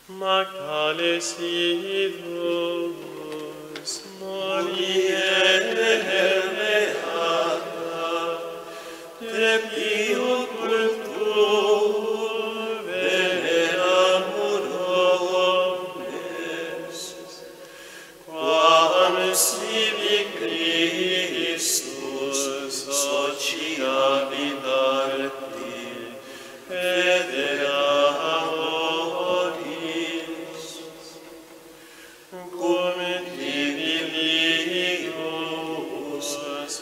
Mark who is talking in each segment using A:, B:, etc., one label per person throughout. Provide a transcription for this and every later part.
A: Magdale Sidus, Morier Beata, te pio cultu veneramur omnes, quam sibi Christus sociabit arti, pederamores, cum divilius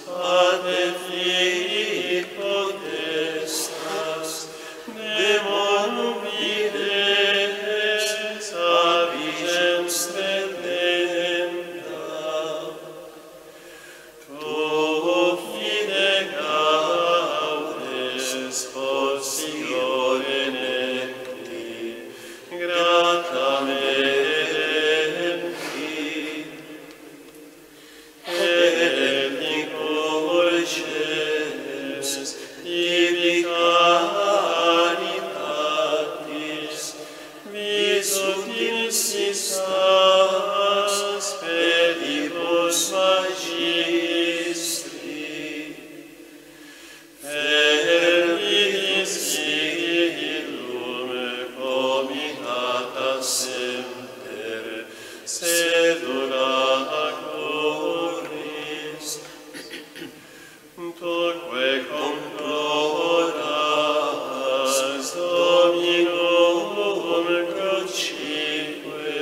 A: ad Filii potestas, demonum vides avigens delenda. Tu fide gaudes potiore necti, gratamenti, et in colces tibi caritatis, visum insistas pedibus magistri, Fermis illum comitata semper, sedula gloris, toque comploras Dominum crucique,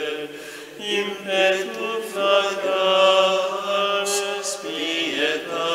A: impetu flagras pietatis